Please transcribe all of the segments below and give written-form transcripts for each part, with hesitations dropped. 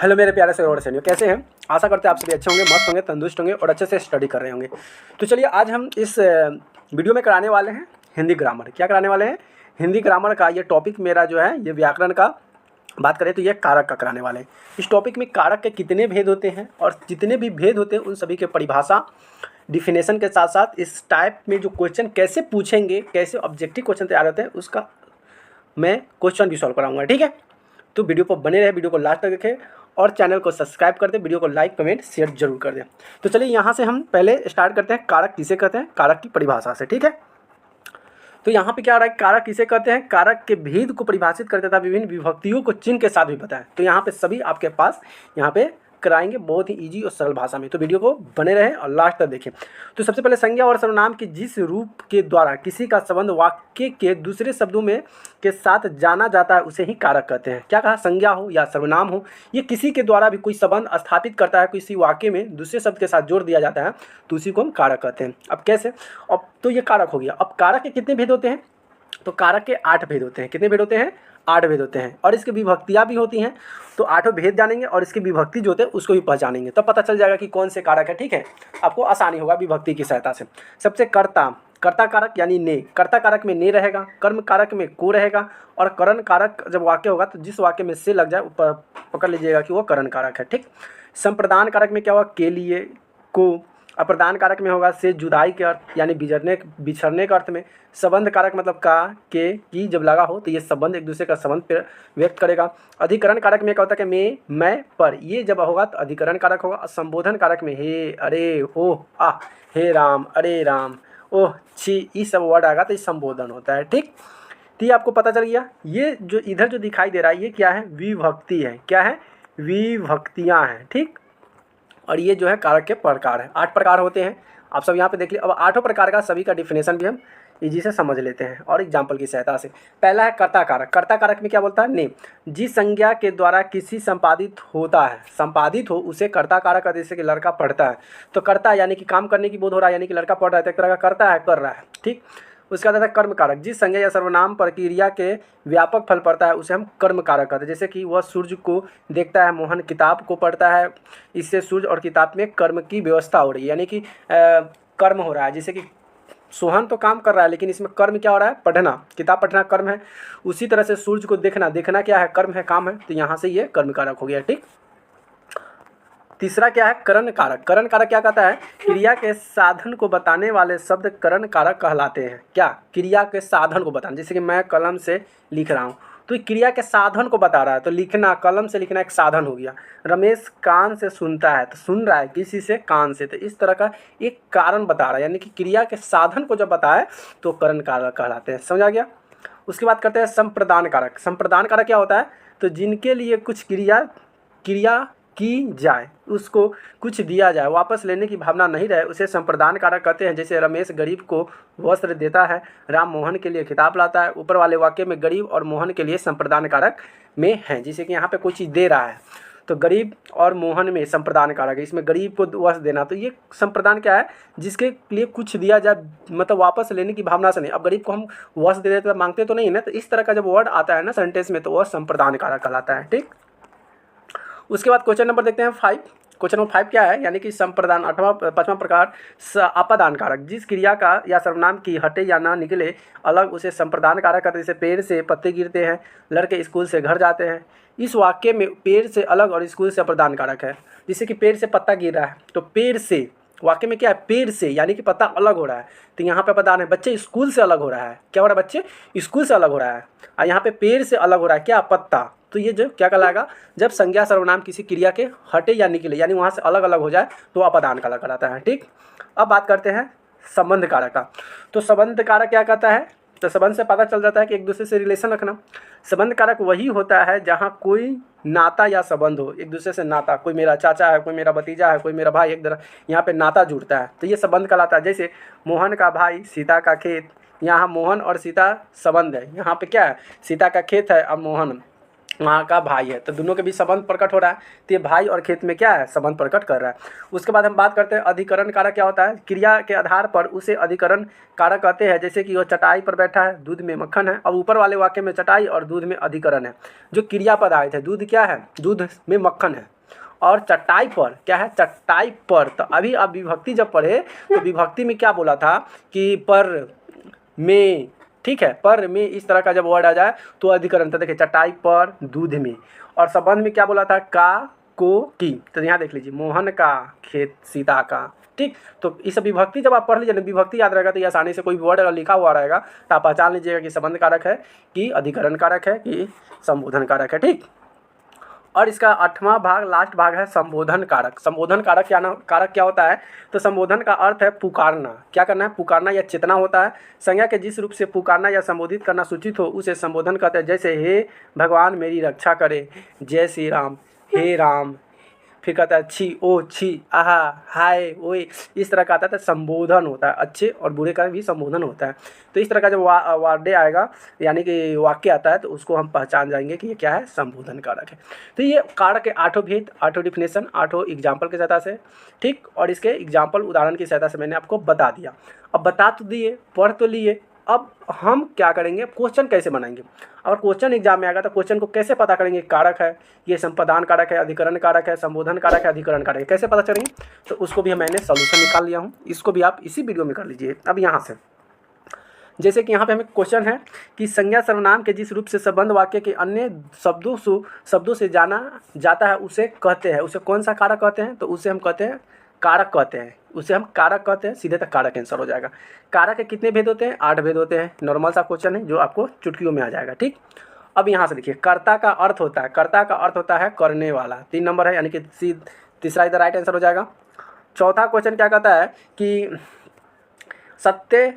Hello मेरे प्यारे से और सैनियों, कैसे हैं? आशा करते हैं आप सभी अच्छे होंगे, मस्त होंगे, तंदुरुस्त होंगे और अच्छे से स्टडी कर रहे होंगे। तो चलिए आज हम इस वीडियो में कराने वाले हैं हिंदी ग्रामर। क्या कराने वाले हैं? हिंदी ग्रामर का ये टॉपिक मेरा जो है ये व्याकरण का बात करें तो ये कारक का कराने वाले हैं। इस टॉपिक में कारक के कितने भेद होते हैं और जितने भी भेद होते हैं उन सभी के परिभाषा, डिफिनेशन के साथ साथ इस टाइप में जो क्वेश्चन कैसे पूछेंगे, कैसे ऑब्जेक्टिव क्वेश्चन तैयार होते हैं उसका मैं क्वेश्चन भी सॉल्व कराऊंगा। ठीक है, तो वीडियो पर बने रहे, वीडियो को लास्ट तक देखें और चैनल को सब्सक्राइब कर दें, वीडियो को लाइक कमेंट शेयर जरूर कर दें। तो चलिए यहाँ से हम पहले स्टार्ट करते हैं कारक किसे कहते हैं, कारक की परिभाषा से। ठीक है, तो यहाँ पे क्या हो रहा है, कारक किसे कहते हैं, कारक के भेद को परिभाषित करते था, विभिन्न विभक्तियों को चिन्ह के साथ भी बताएं। तो यहाँ पे सभी आपके पास यहाँ पे कराएंगे बहुत ही इजी और सरल भाषा में। तो वीडियो को बने रहें और लास्ट तक देखें। तो सबसे पहले संज्ञा और सर्वनाम के जिस रूप के द्वारा किसी का संबंध वाक्य के दूसरे शब्दों में के साथ जाना जाता है उसे ही कारक कहते हैं। क्या कहा? संज्ञा हो या सर्वनाम हो, ये किसी के द्वारा भी कोई संबंध स्थापित करता है, किसी वाक्य में दूसरे शब्द के साथ जोड़ दिया जाता है तो उसी को हम कारक कहते हैं। अब कैसे? अब तो ये कारक हो गया। अब कारक के कितने भेद होते हैं? तो कारक के 8 भेद होते हैं। कितने भेद होते हैं? 8 भेद होते हैं। और इसकी विभक्तियाँ भी होती हैं। तो 8 भेद जानेंगे और इसकी विभक्ति जो होते हैं उसको भी पहचानेंगे, तब पता चल जाएगा कि कौन से कारक है। ठीक है, आपको आसानी होगा विभक्ति की सहायता से। सबसे कर्ता, कर्ता कारक यानी ने, कर्ता कारक में ने रहेगा, कर्म कारक में को रहेगा और करण कारक जब वाक्य होगा तो जिस वाक्य में से लग जाए पकड़ लीजिएगा कि वो करण कारक है। ठीक, संप्रदान कारक में क्या होगा? के लिए, को। अप्रदान कारक में होगा से, जुदाई के अर्थ यानी बिछड़ने के अर्थ में। संबंध कारक मतलब का, के, की जब लगा हो तो ये संबंध एक दूसरे का संबंध व्यक्त करेगा। अधिकरण कारक में क्या होता है कि मैं, पर, ये जब होगा तो अधिकरण कारक होगा। संबोधन कारक में हे, अरे, हो, आ, हे राम, अरे राम, ओह, छी, ये सब वर्ड आएगा तो ये संबोधन होता है। ठीक, तो ये आपको पता चल गया। ये जो इधर जो दिखाई दे रहा है ये क्या है? विभक्ति है। क्या है? विभक्तियाँ हैं। ठीक, और ये जो है कारक के प्रकार है। 8 प्रकार होते हैं, आप सब यहाँ पे देख लीजिए। अब 8 प्रकार का सभी का डिफिनेशन भी हम इजी से समझ लेते हैं और एग्जाम्पल की सहायता से। पहला है कर्ता कारक। कर्ता कारक में क्या बोलता है? ने। जिस संज्ञा के द्वारा किसी संपादित होता है, संपादित हो उसे कर्ता कारक कहते हैं। जैसे कि लड़का पढ़ता है तो कर्ता यानी कि काम करने की बोध हो रहा है, यानी कि लड़का पढ़ रहा है तो एक तरह का करता है, कर रहा है। ठीक, उसका आता है कर्म कारक। जिस संज्ञा या सर्वनाम पर क्रिया के व्यापक फल पड़ता है उसे हम कर्म कारक कहते हैं। जैसे कि वह सूर्य को देखता है, मोहन किताब को पढ़ता है, इससे सूर्य और किताब में कर्म की व्यवस्था हो रही है, यानी कि कर्म हो रहा है। जैसे कि सोहन तो काम कर रहा है लेकिन इसमें कर्म क्या हो रहा है? पढ़ना, किताब पढ़ना कर्म है। उसी तरह से सूर्य को देखना, देखना क्या है? कर्म है, काम है। तो यहाँ से ये कर्म कारक हो गया। ठीक, तीसरा क्या है? करण कारक। करण कारक क्या कहता है? क्रिया के साधन को बताने वाले शब्द करण कारक कहलाते हैं। क्या? क्रिया के साधन को बताना। जैसे कि मैं कलम से लिख रहा हूँ तो क्रिया के साधन को बता रहा है, तो लिखना, कलम से लिखना एक साधन हो गया। रमेश कान से सुनता है तो सुन रहा है किसी से? कान से। तो इस तरह का एक कारण बता रहा है, यानी कि क्रिया के साधन को जब बताए तो करण कारक कहलाते हैं। समझ आ गया? उसके बाद करते हैं संप्रदान कारक। संप्रदान कारक क्या होता है? तो जिनके लिए कुछ क्रिया की जाए, उसको कुछ दिया जाए, वापस लेने की भावना नहीं रहे, उसे संप्रदान कारक कहते हैं। जैसे रमेश गरीब को वस्त्र देता है, राम मोहन के लिए किताब लाता है। ऊपर वाले वाक्य में गरीब और मोहन के लिए संप्रदान कारक में है। जैसे कि यहाँ पे कोई चीज़ दे रहा है तो गरीब और मोहन में संप्रदान कारक है। इसमें गरीब को वस्त्र देना, तो ये संप्रदान क्या है? जिसके लिए कुछ दिया जाए, मतलब वापस लेने की भावना से नहीं। अब गरीब को हम वस्त्र दे देते तो मांगते तो नहीं है ना, तो इस तरह का जब वर्ड आता है ना सेंटेंस में तो वह संप्रदान कारक कहलाता है। ठीक, उसके बाद क्वेश्चन नंबर देखते हैं 5। क्वेश्चन नंबर 5 क्या है? यानी कि संप्रदान 5वां प्रकार अपादान कारक। जिस क्रिया का या सर्वनाम की हटे या ना निकले अलग उसे संप्रदान कारक कहते हैं। जैसे पेड़ से पत्ते गिरते हैं, लड़के स्कूल से घर जाते हैं। इस वाक्य में पेड़ से अलग और स्कूल से अप्रदान कारक है। जैसे कि पेड़ से पत्ता गिर रहा है तो पेड़ से, वाक्य में क्या है? पेड़ से, यानी कि पत्ता अलग हो रहा है तो यहाँ पे अपादान है। बच्चे स्कूल से अलग हो रहा है, क्या हो रहा है? बच्चे स्कूल से अलग हो रहा है। और यहाँ पे पेड़ से अलग हो रहा है, क्या? पत्ता। तो ये जो क्या कहलाएगा? जब संज्ञा सर्वनाम किसी क्रिया के हटे या निकले यानी वहाँ से अलग अलग हो जाए तो अपादान कारक कहलाता है। ठीक, अब बात करते हैं संबंध कारक का। तो संबंध कारक क्या कहता है? तो संबंध से पता चल जाता है कि एक दूसरे से रिलेशन रखना। संबंध कारक वही होता है जहाँ कोई नाता या संबंध हो, एक दूसरे से नाता, कोई मेरा चाचा है, कोई मेरा भतीजा है, कोई मेरा भाई, एक तरह यहाँ पे नाता जुड़ता है तो ये संबंध कहलाता है। जैसे मोहन का भाई, सीता का खेत, यहाँ मोहन और सीता संबंध है। यहाँ पे क्या है? सीता का खेत है, अब मोहन वहाँ का भाई है, तो दोनों के बीच संबंध प्रकट हो रहा है। तो ये भाई और खेत में क्या है, संबंध प्रकट कर रहा है। उसके बाद हम बात करते हैं अधिकरण कारक क्या होता है। क्रिया के आधार पर उसे अधिकरण कारक कहते हैं। जैसे कि वो चटाई पर बैठा है, दूध में मक्खन है। अब ऊपर वाले वाक्य में चटाई और दूध में अधिकरण है। जो क्रियापद आए थे, दूध क्या है, दूध में मक्खन है, और चटाई पर क्या है, चटाई पर। तो अभी आप विभक्ति जब पढ़े तो विभक्ति में क्या बोला था कि पर में, ठीक है, पर में इस तरह का जब वर्ड आ जाए तो अधिकरण। तो देखिए चटाई पर, दूध में, और संबंध में क्या बोला था, का, को, की। तो यहाँ देख लीजिए, मोहन का खेत सीता का, ठीक। तो इस विभक्ति जब आप पढ़ लीजिए ना, विभक्ति याद रहेगा तो ये आसानी से कोई भी वर्ड अगर लिखा हुआ रहेगा तो आप पहचान लीजिएगा कि संबंध कारक है, कि अधिकरण कारक है, कि संबोधन कारक है, ठीक। और इसका 8वां भाग, लास्ट भाग है संबोधन कारक। संबोधन कारक कारक क्या होता है, तो संबोधन का अर्थ है पुकारना। क्या करना है, पुकारना या चेतना होता है। संज्ञा के जिस रूप से पुकारना या संबोधित करना सूचित हो उसे संबोधन कहते हैं। जैसे हे भगवान मेरी रक्षा करे, जय श्री राम, हे राम, फिर कहता है छी, ओ छी, आहा, हाय, ओए, इस तरह का आता है। तो संबोधन होता है, अच्छे और बुरे का भी संबोधन होता है। तो इस तरह का जब वार्डे आएगा, यानी कि वाक्य आता है, तो उसको हम पहचान जाएंगे कि ये क्या है, संबोधन कारक है। तो ये कारक के 8 भेद, 8 डिफिनेशन, 8 एग्जाम्पल की सहायता से, ठीक। और इसके एग्जाम्पल उदाहरण की सहायता से मैंने आपको बता दिया। अब बता तो दिए, पढ़ तो लिए, अब हम क्या करेंगे, क्वेश्चन कैसे बनाएंगे। अगर क्वेश्चन एग्जाम में आएगा तो क्वेश्चन को कैसे पता करेंगे, कारक है, ये संपादन कारक है, अधिकरण कारक है, संबोधन कारक है, अधिकरण कारक है, कैसे पता चलेंगे। तो उसको भी मैंने सोल्यूशन निकाल लिया हूँ, इसको भी आप इसी वीडियो में कर लीजिए। अब यहाँ से जैसे कि यहाँ पे हमें क्वेश्चन है कि संज्ञा सर्वनाम के जिस रूप से संबंध वाक्य के अन्य शब्दों से जाना जाता है उसे कहते हैं। उसे कौन सा कारक कहते हैं, तो उसे हम कहते हैं कारक कहते हैं। उसे हम कारक कहते हैं, सीधे तक कारक आंसर हो जाएगा। कारक के कितने भेद होते हैं, 8 भेद होते हैं। नॉर्मल सा क्वेश्चन है जो आपको चुटकियों में आ जाएगा, ठीक। अब यहाँ से देखिए, कर्ता का अर्थ होता है, कर्ता का अर्थ होता है करने वाला, 3 नंबर है, यानी कि तीसरा इधर राइट आंसर हो जाएगा। चौथा क्वेश्चन क्या कहता है कि सत्य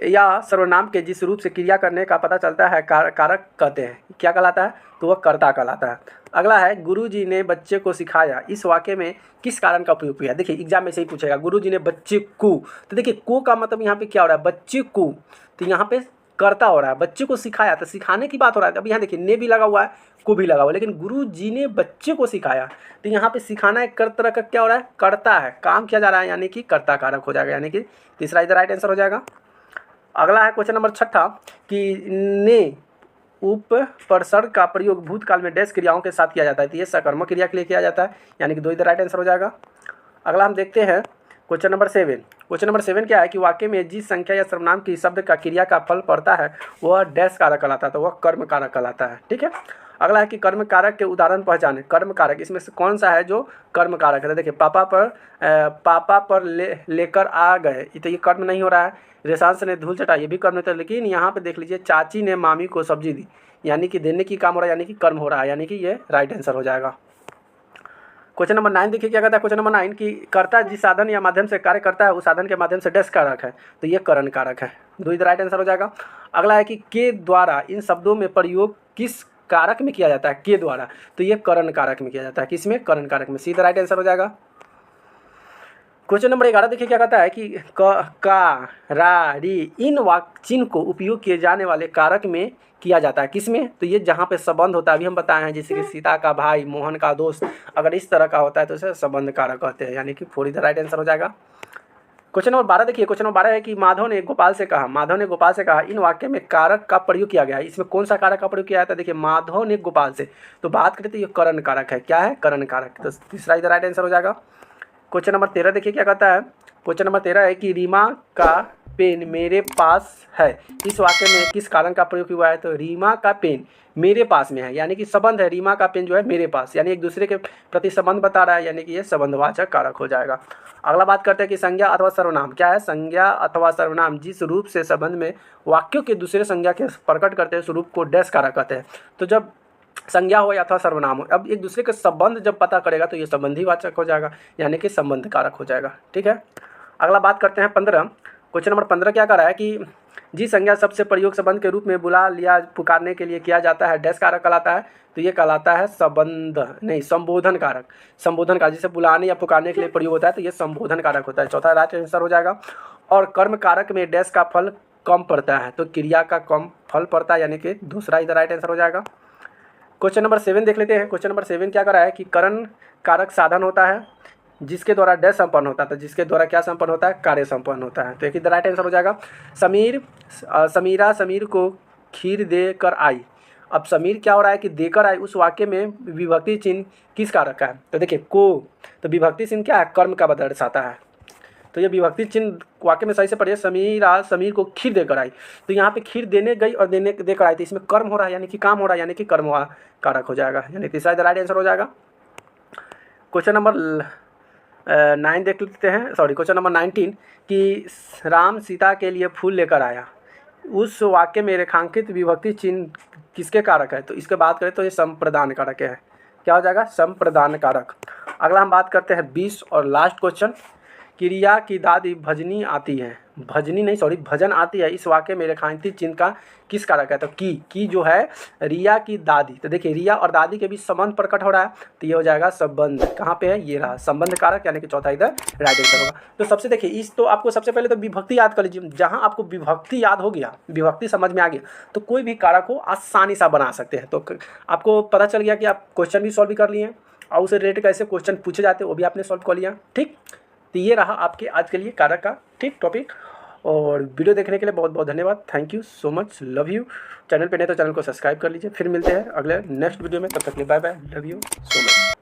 या सर्वनाम के जिस रूप से क्रिया करने का पता चलता है कारक कहते हैं, क्या कहलाता है, तो वह कर्ता कहलाता है। अगला है गुरुजी ने बच्चे को सिखाया, इस वाक्य में किस कारण का प्रयोग किया। देखिए एग्जाम में से ही पूछेगा, गुरुजी ने बच्चे को, तो देखिए को का मतलब यहाँ पे क्या हो रहा है, बच्चे को, तो यहाँ पे कर्ता हो रहा है। बच्चे को सिखाया, तो सिखाने की बात हो रहा है। अब यहाँ देखिए ने भी लगा हुआ है, को भी लगा हुआ है, लेकिन गुरुजी ने बच्चे को सिखाया, तो यहाँ पे सिखाना एक तरह का क्या हो रहा है, कर्ता है, काम किया जा रहा है, यानी कि कर्ता कारक हो जाएगा, यानी कि तीसरा इधर राइट आंसर हो जाएगा। अगला है क्वेश्चन नंबर 6 कि ने उपसर्ग का प्रयोग भूतकाल में डैश क्रियाओं के साथ किया जाता है, तो ये सकर्मक क्रिया के लिए किया जाता है, यानी कि 2 इधर राइट आंसर हो जाएगा। अगला हम देखते हैं क्वेश्चन नंबर 7। क्वेश्चन नंबर 7 क्या है कि वाक्य में जिस संख्या या सर्वनाम की शब्द का क्रिया का फल पड़ता है वह डैश कारक कहलाता है, तो वह कर्म कारक कहलाता है, ठीक है। अगला है कि कर्म कारक के उदाहरण पहचाने। कर्म कारक इसमें से कौन सा है जो कर्म कारक है, तो देखिए पापा पर लेकर आ गए, तो ये कर्म नहीं हो रहा है। रेशांश ने धूल चटा, ये भी कर्म होता है। लेकिन यहाँ पे देख लीजिए, चाची ने मामी को सब्जी दी, यानी कि देने की काम हो रहा है, यानी कि कर्म हो रहा है, यानी कि ये राइट आंसर हो जाएगा। क्वेश्चन नंबर 9 देखिए क्या कहता है। क्वेश्चन नंबर 9 कि कर्ता जिस साधन या माध्यम से कार्य करता है उस साधन के माध्यम से डैश कारक है, तो ये करण कारक है, 2 इधर राइट आंसर हो जाएगा। अगला है कि के द्वारा इन शब्दों में प्रयोग किस कारक में किया जाता है, के द्वारा, तो ये करण कारक में किया जाता है, किसमें, करण कारक में, सीधा राइट आंसर हो जाएगा। क्वेश्चन नंबर 11 देखिए क्या कहता है कि का, रा, री इन वाक्य चिन्ह को उपयोग किए जाने वाले कारक में किया जाता है, किसमें, तो ये जहाँ पे संबंध होता है, अभी हम बताए हैं, जैसे कि सीता का भाई, मोहन का दोस्त, अगर इस तरह का होता है तो इसे संबंध कारक कहते हैं, यानी कि 4 इधर राइट आंसर हो जाएगा। क्वेश्चन नंबर 12 देखिए। क्वेश्चन नंबर 12 है कि माधव ने गोपाल से कहा इन वाक्य में कारक का प्रयोग किया गया है, इसमें कौन सा कारक का प्रयोग किया जाता है, देखिए माधव ने गोपाल से, तो बात करें तो ये करण कारक है, क्या है, करण कारक, तो तीसरा इधर राइट आंसर हो जाएगा। क्वेश्चन नंबर 13 देखिए क्या कहता है। क्वेश्चन नंबर 13 है कि रीमा का पेन मेरे पास है, इस वाक्य में किस कारण का प्रयोग हुआ है, तो रीमा का पेन मेरे पास में है, यानी कि संबंध है, रीमा का पेन जो है मेरे पास, यानी एक दूसरे के प्रति संबंध बता रहा है, यानी कि ये संबंधवाचक कारक हो जाएगा। अगला बात करते हैं कि संज्ञा अथवा सर्वनाम क्या है। संज्ञा अथवा सर्वनाम जिस रूप से संबंध में वाक्यों के दूसरे संज्ञा के प्रकट करते हैं उस रूप को डैश कारक कहते हैं। तो जब संज्ञा हो अथवा सर्वनाम हो, अब एक दूसरे के संबंध जब पता करेगा तो ये संबंधी वाचक हो जाएगा, यानी कि संबंध कारक हो जाएगा, ठीक है। अगला बात करते हैं 15। क्वेश्चन नंबर 15 क्या कर रहा है कि जिस संज्ञा शब्द से प्रयोग संबंध के रूप में बुला लिया पुकारने के लिए किया जाता है डैश कारक कहलाता है, तो ये कहलाता है संबोधन कारक। संबोधन कारक जिसे बुलाने या पुकारने के लिए प्रयोग होता है तो ये संबोधन कारक होता है, चौथा राइट आंसर हो जाएगा। और कर्म कारक में डैश का फल कम पड़ता है, तो क्रिया का कम फल पड़ता है, यानी कि दूसरा इधर राइट आंसर हो जाएगा। क्वेश्चन नंबर 7 देख लेते हैं। क्वेश्चन नंबर 7 क्या कर रहा है कि करण कारक साधन होता है जिसके द्वारा डैश संपन्न होता है, तो जिसके द्वारा क्या संपन्न होता है, कार्य संपन्न होता है। तो एक ही राइट आंसर हो जाएगा। समीरा समीर को खीर दे कर आई। अब समीर क्या हो रहा है कि देकर आए, उस वाक्य में विभक्ति चिन्ह किस कारक का है, तो देखिए को, तो विभक्ति चिन्ह क्या है, कर्म का दर्शाता है। तो ये विभक्ति चिन्ह वाक्य में सही से पढ़िए, समीरा समीर को खीर देकर आई। तो यहाँ पे खीर देने गई और देने देकर आई, तो इसमें कर्म हो रहा है यानी कि काम हो रहा है, यानी कि कर्म हुआ कारक हो जाएगा, यानी तीसरा राइट आंसर हो जाएगा। क्वेश्चन नंबर 9 देख लेते हैं, सॉरी क्वेश्चन नंबर 19 कि राम सीता के लिए फूल लेकर आया। उस वाक्य में रेखांकित विभक्ति चिन्ह किसके कारक है, तो इसके बात करें तो ये संप्रदान कारक है। क्या हो जाएगा, संप्रदान कारक। अगला हम बात करते हैं 20 और लास्ट क्वेश्चन कि रिया की दादी भजनी आती है, भजनी नहीं सॉरी भजन आती है, इस वाक्य में रेखांकित चिन्ह का किस कारक है, तो की जो है रिया की दादी। तो देखिए रिया और दादी के बीच संबंध प्रकट हो रहा है, तो ये हो जाएगा संबंध। कहाँ पे है, ये रहा संबंध कारक, यानी कि चौथा इधर राइट आंसर होगा। तो सबसे देखिए इस तो आपको सबसे पहले तो विभक्ति याद कर लीजिए। जहाँ आपको विभक्ति याद हो गया, विभक्ति समझ में आ गया, तो कोई भी कारक को आसानी से बना सकते हैं। तो आपको पता चल गया कि आप क्वेश्चन भी सॉल्व कर लिए और उसे रिलेटेड कैसे क्वेश्चन पूछे जाते हैं वो भी आपने सॉल्व कर लिया। ठीक, तो ये रहा आपके आज के लिए कारक का ठीक टॉपिक। और वीडियो देखने के लिए बहुत बहुत धन्यवाद। Thank you so much, love you. Channel पे नहीं तो चैनल को सब्सक्राइब कर लीजिए। फिर मिलते हैं अगले नेक्स्ट वीडियो में, तब तक के लिए bye bye, love you so much.